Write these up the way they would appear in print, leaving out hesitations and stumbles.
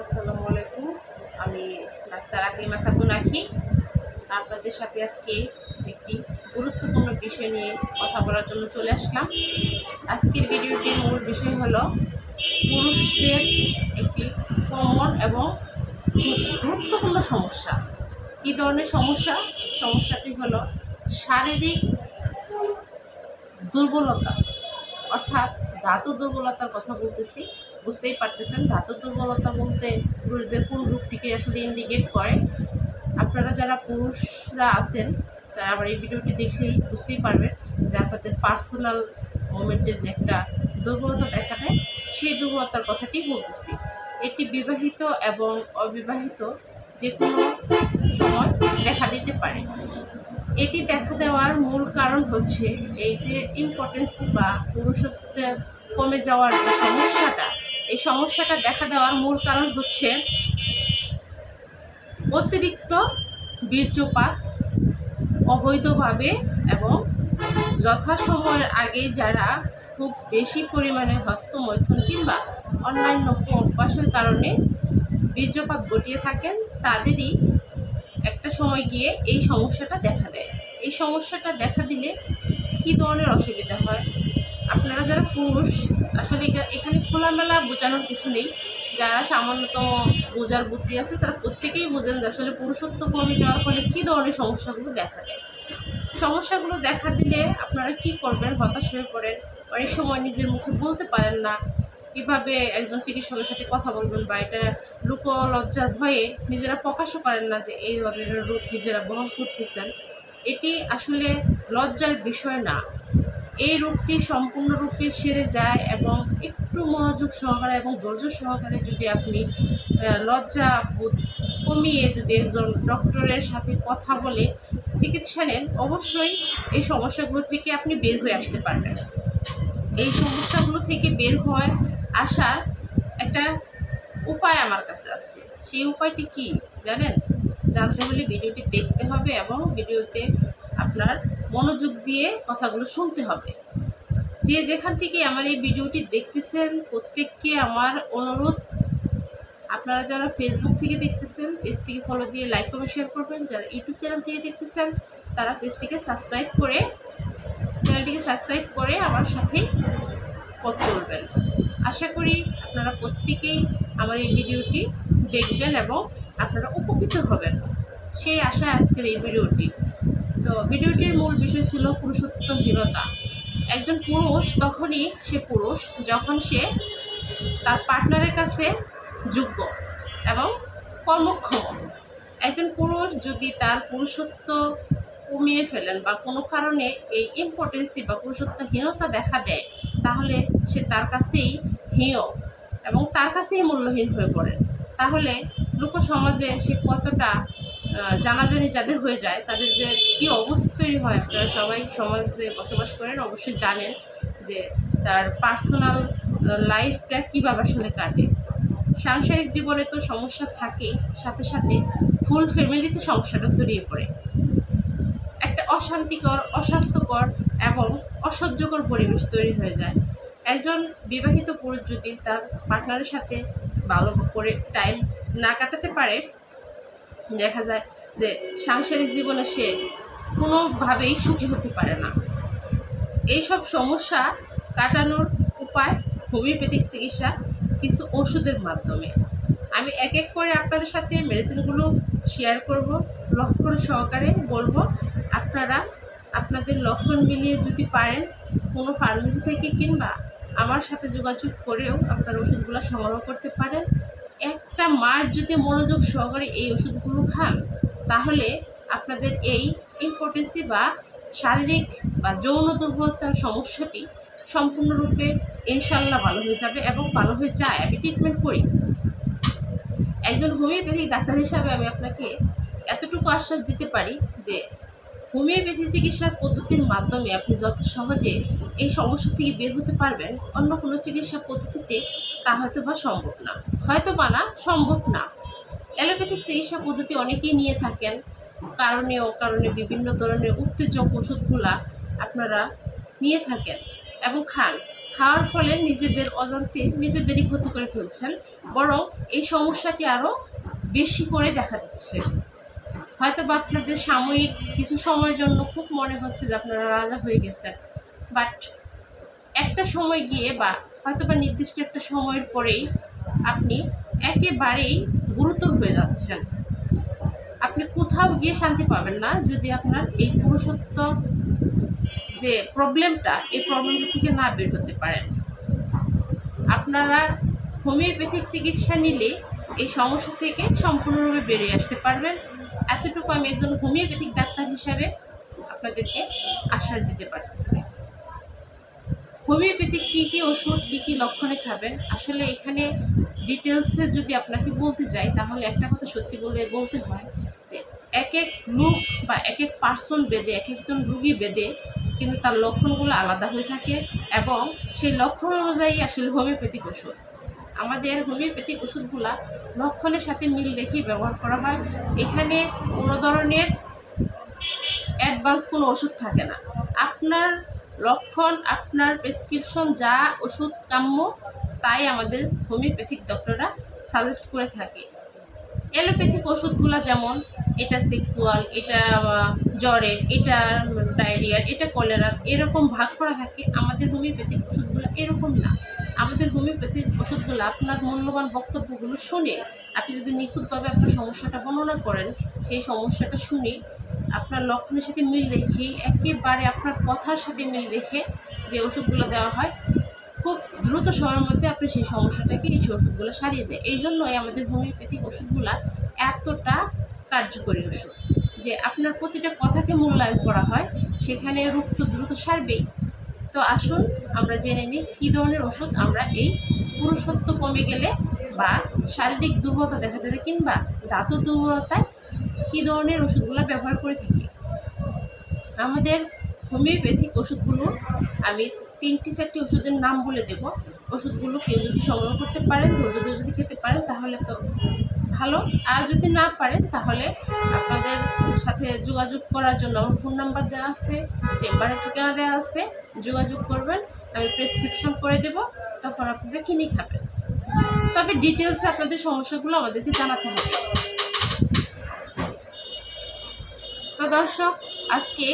আসসালামু আলাইকুম। আমি ডাক্তার আকলিমা খাতুন আখি আপনাদের সাথে আজকে একটি গুরুত্বপূর্ণ বিষয় নিয়ে কথা বলার জন্য চলে আসলাম। আজকের ভিডিওটির মূল বিষয় হলো পুরুষদের একটি কমন এবং গুরুত্বপূর্ণ সমস্যা। কী ধরনের সমস্যা? সমস্যাটি হলো শারীরিক দুর্বলতা, অর্থাৎ ধাতু দুর্বলতার কথা বলতেছি। বুঝতেই পারতেছেন ধাতু দুর্বলতা বলতে পুরুষদের কোন রূপটিকে আসলে ইন্ডিকেট করে। আপনারা যারা পুরুষরা আছেন তারা আবার এই ভিডিওটি দেখলেই বুঝতেই পারবেন যে আপনাদের পার্সোনাল মোমেন্টে যে একটা দুর্বলতা দেখা দেয়, সেই দুর্বলতার কথাটি বলতেছি। এটি বিবাহিত এবং অবিবাহিত যে কোনো সময় দেখা দিতে পারে। এটি দেখা দেওয়ার মূল কারণ হচ্ছে এই যে ইম্পর্টেন্সি বা পুরুষত্ব কমে যাওয়ার যে সমস্যাটা, এই সমস্যাটা দেখা দেওয়ার মূল কারণ হচ্ছে অতিরিক্ত বীর্যপাত অবৈধভাবে এবং যথাসময়ের আগে যারা খুব বেশি পরিমাণে হস্তমৈথুন কিংবা অন্যান্য অভ্যাসের কারণে বীর্যপাত ঘটিয়ে থাকেন, তাদেরই একটা সময় গিয়ে এই সমস্যাটা দেখা দেয়। এই সমস্যাটা দেখা দিলে কী ধরনের অসুবিধা হয়? আপনারা যারা পুরুষ, আসলে এখানে খোলামেলা বোঝানোর কিছু নেই। যারা সামান্যতম বোঝার বুদ্ধি আছে তারা প্রত্যেকেই বোঝেন যে আসলে পুরুষত্ব কমে যাওয়ার ফলে কী ধরনের সমস্যাগুলো দেখা দেয়। সমস্যাগুলো দেখা দিলে আপনারা কি করবেন? হতাশ হয়ে পড়েন, অনেক সময় নিজের মুখে বলতে পারেন না, কীভাবে একজন চিকিৎসকের সাথে কথা বলবেন, বা এটা লোকলজ্জার ভয়ে নিজেরা প্রকাশও করেন না যে এই ধরনের রোগ নিজেরা বহন করতেছেন। এটি আসলে লজ্জার বিষয় না। এই রোগটি সম্পূর্ণরূপে সেরে যায় এবং একটু মনোযোগ সহকারে এবং ধৈর্য সহকারে যদি আপনি লজ্জা কমিয়ে যদি একজন ডক্টরের সাথে কথা বলে চিকিৎসা নেন, অবশ্যই এই সমস্যাগুলো থেকে আপনি বের হয়ে আসতে পারবেন। এই সমস্যাগুলো থেকে বের হয়ে আসার একটা উপায় আমার কাছে আছে। সেই উপায়টি কি জানেন? জানতে হলে ভিডিওটি দেখতে হবে এবং ভিডিওতে আপনার মনোযোগ দিয়ে কথাগুলো শুনতে হবে। যে যেখান থেকে আমার এই ভিডিওটি দেখতেছেন প্রত্যেককে আমার অনুরোধ, আপনারা যারা ফেসবুক থেকে দেখতেছেন পেজটিকে ফলো দিয়ে লাইক কমেন্ট শেয়ার করবেন। যারা ইউটিউব চ্যানেল থেকে দেখতেছেন তারা পেজটিকে সাবস্ক্রাইব করে আমার সাথেই পথ চলবেন। আশা করি আপনারা প্রত্যেকেই আমার এই ভিডিওটি দেখবেন এবং আপনারা উপকৃত হবেন, সেই আশায় আজকের এই ভিডিওটি। তো ভিডিওটির মূল বিষয় ছিল পুরুষত্বহীনতা। একজন পুরুষ তখনই সে পুরুষ যখন সে তার পার্টনারের কাছে যোগ্য এবং কর্মক্ষম। একজন পুরুষ যদি তার পুরুষত্ব কমিয়ে ফেলেন বা কোনো কারণে এই ইম্পর্টেন্সি বা পুরুষত্বহীনতা দেখা দেয়, তাহলে সে তার কাছেই হেয় এবং তার কাছেই মূল্যহীন হয়ে পড়ে। তাহলে লোক সমাজে সে কতটা জানাজানি যাদের হয়ে যায়, তাদের যে কী অবস্থা তৈরি হয়, আপনারা সবাই সমাজে বসবাস করেন, অবশ্যই জানেন যে তার পার্সোনাল লাইফটা কীভাবে আসলে কাটে। সাংসারিক জীবনে তো সমস্যা থাকে, সাথে সাথে ফুল ফ্যামিলিতে সমস্যাটা ছড়িয়ে পড়ে। একটা অশান্তিকর, অস্বাস্থ্যকর এবং অসহ্যকর পরিবেশ তৈরি হয়ে যায়। একজন বিবাহিত পুরুষ যদি তার পার্টনারের সাথে ভালো করে টাইম না কাটাতে পারে, দেখা যায় যে সাংসারিক জীবনে সে কোনোভাবেই সুখী হতে পারে না। এইসব সমস্যা কাটানোর উপায় হোমিওপ্যাথিক চিকিৎসা, কিছু ওষুধের মাধ্যমে। আমি এক এক করে আপনাদের সাথে মেডিসিনগুলো শেয়ার করব, লক্ষণ সহকারে বলবো। আপনারা আপনাদের লক্ষণ মিলিয়ে যদি পারেন কোনো ফার্মেসি থেকে কিংবা আমার সাথে যোগাযোগ করেও আপনার ওষুধগুলো সংগ্রহ করতে পারেন। একটা মাস যদি মনোযোগ সহকারে এই ওষুধগুলো খান, তাহলে আপনাদের এই ইম্পর্টেন্সি বা শারীরিক বা যৌন দুর্বলতার সমস্যাটি সম্পূর্ণরূপে ইনশাল্লাহ ভালো হয়ে যাবে এবং ভালো হয়ে যায়। আমি ট্রিটমেন্ট করি। একজন হোমিওপ্যাথিক ডাক্তার হিসাবে আমি আপনাকে এতটুকু আশ্বাস দিতে পারি যে হোমিওপ্যাথি চিকিৎসার পদ্ধতির মাধ্যমে আপনি যত সহজে এই সমস্যা থেকে বের হতে পারবেন, অন্য কোনো চিকিৎসা পদ্ধতিতে তা সম্ভব না। অ্যালোপ্যাথিক চিকিৎসা পদ্ধতি অনেকেই নিয়ে থাকেন, কারণে অকারণে বিভিন্ন ধরনের উত্তেজক ওষুধগুলা আপনারা নিয়ে থাকেন এবং খান। খাওয়ার ফলে নিজেদের অজান্তে নিজেদেরই ক্ষতি করে ফেলছেন, বরং এই সমস্যাটি আরও বেশি করে দেখা দিচ্ছে। হয়তো বা আপনাদের সাময়িক কিছু সময়ের জন্য খুব মনে হচ্ছে যে আপনারা রাজা হয়ে গেছেন, বাট একটা সময় গিয়ে বা হয়তো বা নির্দিষ্ট একটা সময়ের পরেই আপনি একেবারেই গুরুতর হয়ে যাচ্ছেন। আপনি কোথাও গিয়ে শান্তি পাবেন না যদি আপনার এই পুরুষত্ব যে প্রবলেমটা, এই প্রবলেমটা থেকে না বের হতে পারেন। আপনারা হোমিওপ্যাথিক চিকিৎসা নিলে এই সমস্যা থেকে সম্পূর্ণরূপে বেরিয়ে আসতে পারবেন। এতটুকু আমি একজন হোমিওপ্যাথিক ডাক্তার হিসাবে আপনাদেরকে আশ্বাস দিতে পারতেছি। হোমিওপ্যাথিক কী কী ওষুধ কী কী লক্ষণে খাবেন, আসলে এখানে ডিটেলসে যদি আপনাকে বলতে যাই তাহলে একটা কথা সত্যি বলতে হয় যে এক এক লোক বা এক এক পার্সন বেদে, এক একজন রুগী বেদে কিন্তু তার লক্ষণগুলো আলাদা হয়ে থাকে, এবং সেই লক্ষণ অনুযায়ী আসলে হোমিওপ্যাথিক ওষুধ, আমাদের হোমিওপ্যাথিক ওষুধগুলা লক্ষণের সাথে মিল রেখেই ব্যবহার করা হয়। এখানে কোনো ধরনের অ্যাডভান্স কোনো ওষুধ থাকে না। আপনার লক্ষণ, আপনার প্রেসক্রিপশন যা ওষুধ কাম্য তাই আমাদের হোমিওপ্যাথিক ডক্টররা সাজেস্ট করে থাকে। অ্যালোপ্যাথিক ওষুধগুলো যেমন এটা সেক্সুয়াল, এটা জ্বরের, এটা ডায়রিয়ার, এটা কলেরার, এরকম ভাগ করা থাকে। আমাদের হোমিওপ্যাথিক ওষুধগুলো এরকম না। আমাদের হোমিওপ্যাথিক ওষুধগুলো আপনার মূল্যবান বক্তব্যগুলো শুনে, আপনি যদি নিখুঁতভাবে আপনার সমস্যাটা বর্ণনা করেন, সেই সমস্যাটা শুনে আপনার লক্ষণের সাথে মিল রেখে, একেবারে আপনার কথার সাথে মিল রেখে যে ওষুধগুলো দেওয়া হয়, খুব দ্রুত সময়ের মধ্যে আপনি সেই সমস্যাটাকে এই ওষুধগুলো সারিয়ে দেয়। এই জন্যই আমাদের হোমিওপ্যাথিক ওষুধগুলো এতটা কার্যকরী ওষুধ যে আপনার প্রতিটা কথাকে মূল্যায়ন করা হয়, সেখানে রোগ তো দ্রুত সারবেই। তো আসুন আমরা জেনে নিই কী ধরনের ওষুধ আমরা এই পুরুষত্ব কমে গেলে বা শারীরিক দুর্বলতা দেখা দিলে কিংবা দাঁতের দুর্বলতায় কী ধরনের ওষুধগুলো ব্যবহার করে থাকি। আমাদের হোমিওপ্যাথিক ওষুধগুলো আমি 3-4টি ওষুধের নাম বলে দেব। ওষুধগুলো কেউ যদি সংগ্রহ করতে পারেন, ধৈর্য ধরে যদি খেতে পারেন তাহলে তো ভালো, আর যদি না পারেন তাহলে আপনাদের সাথে যোগাযোগ করার জন্য আমার ফোন নাম্বার দেওয়া আছে, চেম্বারের ঠিকানা দেওয়া আছে, যোগাযোগ করবেন, আমি প্রেসক্রিপশন করে দেব, তখন আপনারা কিনে খাবেন। তবে ডিটেলসে আপনাদের সমস্যাগুলো আমাদেরকে জানাতে হবে। তো দর্শক, আজকে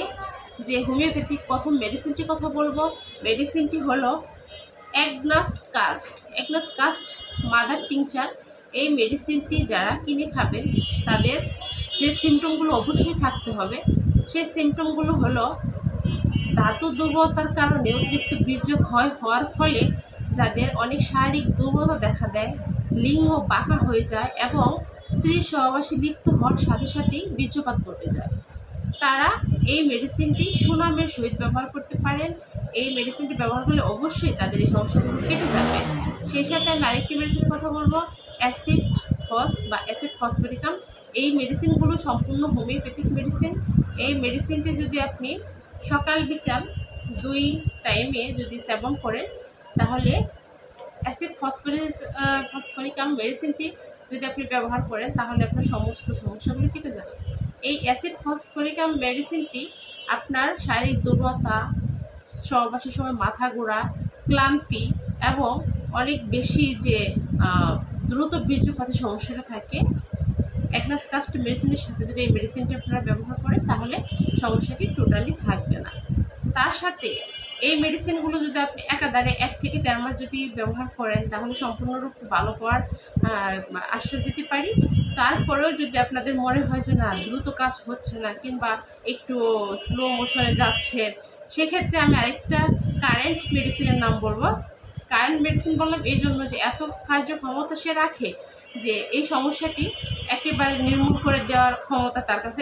যে হোমিওপ্যাথিক প্রথম মেডিসিনটির কথা বলবো, মেডিসিনটি হলো অ্যাগনাস কাস্ট মাদার টিংচার। এই মেডিসিনটি যারা কিনে খাবেন তাদের যে সিমটমগুলো অবশ্যই থাকতে হবে, সেই সিমটমগুলো হলো ধাতু দুর্বলতার কারণে অতিরিক্ত বীর্যক্ষয় হওয়ার ফলে যাদের অনেক শারীরিক দুর্বলতা দেখা দেয়, লিঙ্গ বাঁকা হয়ে যায় এবং স্ত্রী সহবাসে লিপ্ত হওয়ার সাথে সাথেই বীর্যপাত ঘটে যায়, তারা এই মেডিসিনটি সুনামের সহিত ব্যবহার করতে পারেন। এই মেডিসিনটি ব্যবহার করলে অবশ্যই তাদের এই সমস্যাগুলো কেটে যাবে। সেই সাথে আমি আরেকটি মেডিসিনের কথা বলবো, অ্যাসিড ফসফেটিকাম। এই মেডিসিনগুলো সম্পূর্ণ হোমিওপ্যাথিক মেডিসিন। এই মেডিসিনটি যদি আপনি সকাল বিকাল 2 টাইমে যদি সেবন করেন তাহলে অ্যাসিড ফসফেটিকাম মেডিসিনটি যদি আপনি ব্যবহার করেন তাহলে আপনার সমস্ত সমস্যাগুলো কেটে যাবে। এই অ্যাসিড ফসফেটিকাম মেডিসিনটি আপনার শারীরিক দুর্বলতা, সহবাসের সময় মাথা ঘোরা, ক্লান্তি এবং অনেক বেশি যে দ্রুত বীর্যপাতের সমস্যাটা থাকে, অ্যাগনাস কাস্ট মেডিসিনের সাথে যদি এই মেডিসিনটি আপনারা ব্যবহার করেন তাহলে সমস্যাটি টোটালি থাকবে না। তার সাথে এই মেডিসিনগুলো যদি আপনি একাধারে 1 থেকে 13 মাস যদি ব্যবহার করেন তাহলে সম্পূর্ণরূপে ভালো হওয়ার আশ্বাস দিতে পারি। তারপরেও যদি আপনাদের মনে হয় যে না দ্রুত কাজ হচ্ছে না কিংবা একটু স্লো মোশনে যাচ্ছে, সেক্ষেত্রে আমি আরেকটা কারেন্ট মেডিসিনের নাম বলবো। কারেন্ট মেডিসিন বললাম এই জন্য যে এত কার্যক্ষমতা সে রাখে যে এই সমস্যাটি একেবারে নির্মূল করে দেওয়ার ক্ষমতা তার কাছে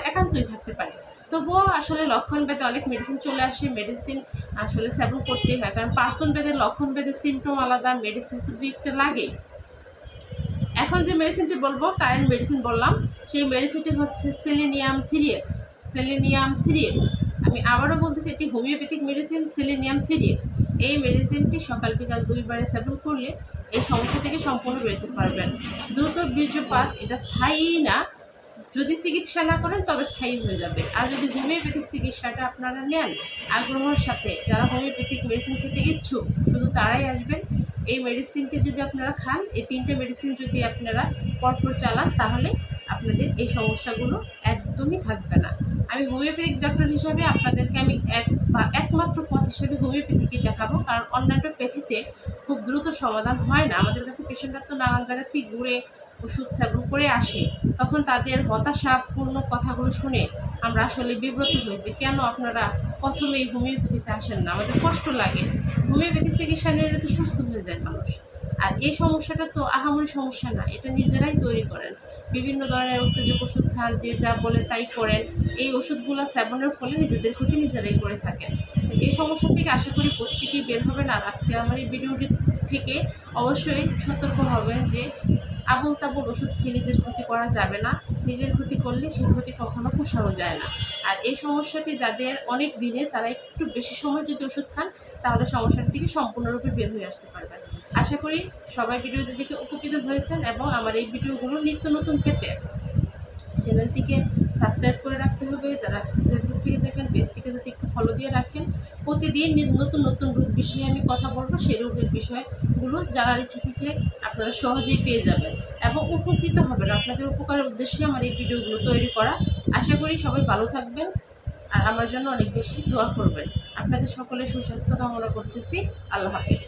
একান্তই থাকতে পারে। তবুও আসলে লক্ষণ ভেদে অনেক মেডিসিন চলে আসে, মেডিসিন আসলে সেবন করতেই হয়, কারণ পার্সন ভেদে লক্ষণ ভেদে সিমটম আলাদা, মেডিসিন তো দিকটা লাগেই। এখন যে মেডিসিনটি বলবো, কারেন্ট মেডিসিন বললাম, সেই মেডিসিনটি হচ্ছে সেলেনিয়াম 3x। আমি আবারও বলতেছি, এটি হোমিওপ্যাথিক মেডিসিন সেলেনিয়াম 3x। এই মেডিসিনটি সকাল বিকাল 2 বারে সেবন করলে এই সমস্যা থেকে সম্পূর্ণ বেরোতে পারবেন। দ্রুত বীর্যপাত এটা স্থায়ী না, যদি চিকিৎসা না করেন তবে স্থায়ী হয়ে যাবে। আর যদি হোমিওপ্যাথিক চিকিৎসাটা আপনারা নেন আগ্রহের সাথে, যারা হোমিওপ্যাথিক মেডিসিন খেতে ইচ্ছুক শুধু তারাই আসবেন। এই মেডিসিনটি যদি আপনারা খান, এই 3টে মেডিসিন যদি আপনারা পরপর চালান, তাহলে আপনাদের এই সমস্যাগুলো একদমই থাকবে না। আমি হোমিওপ্যাথিক ডক্টর হিসাবে আপনাদেরকে আমি একমাত্র পথ হিসেবে হোমিওপ্যাথিকে দেখাবো, কারণ অন্যান্য প্যাথিতে খুব দ্রুত সমাধান হয় না। আমাদের কাছে পেশেন্টরা তো নানান জায়গা থেকে ঘুরে ওষুধ সেবন করে আসে, তখন তাদের হতাশাপূর্ণ কথাগুলো শুনে আমরা আসলে বিব্রত হই যে কেন আপনারা প্রথমে এই হোমিওপ্যাথিতে আসেন না। আমাদের কষ্ট লাগে, হোমিওপ্যাথি চিকিৎসা নিলে তো সুস্থ হয়ে যায় মানুষ। আর এই সমস্যাটা তো আহামরি সমস্যা না, এটা নিজেরাই তৈরি করেন। বিভিন্ন ধরনের উত্তেজক ওষুধ খান, যে যা বলে তাই করেন, এই ওষুধগুলো সেবনের ফলে নিজেদের ক্ষতি নিজেরাই করে থাকেন। এই সমস্যা থেকে আশা করি প্রত্যেকেই বের হবেন। আর আজকে আমার এই ভিডিওটি থেকে অবশ্যই সতর্ক হবেন যে আবল তাবল ওষুধ খেয়ে নিজের ক্ষতি করা যাবে না। নিজের ক্ষতি করলে সেই ক্ষতি কখনো পোষানো যায় না। আর এই সমস্যাটি যাদের অনেক দিনে, তারা একটু বেশি সময় যদি ওষুধ খান, তাহলে সমস্যার থেকে সম্পূর্ণরূপে বের হয়ে আসতে পারবেন। আশা করি সবাই ভিডিওটি দেখে উপকৃত হয়েছেন এবং আমার এই ভিডিওগুলো নিত্য নতুন পেতে চ্যানেলটিকে সাবস্ক্রাইব করে রাখতে হবে। যারা ফেসবুক থেকে দেখেন, পেজটিকে যদি একটু ফলো দিয়ে রাখেন, প্রতিদিন নতুন নতুন রোগ বিষয়ে আমি কথা বলবো। সেই রোগের বিষয়গুলো জানার ইচ্ছে থাকলে আপনারা সহজেই পেয়ে যাবেন এবং উপকৃত হবেন। আপনাদের উপকারের উদ্দেশ্যে আমার এই ভিডিওগুলো তৈরি করা। আশা করি সবাই ভালো থাকবেন আর আমার জন্য অনেক বেশি দোয়া করবেন। আপনাদের সকলের সুস্বাস্থ্য কামনা করতেছি। আল্লাহ হাফেজ।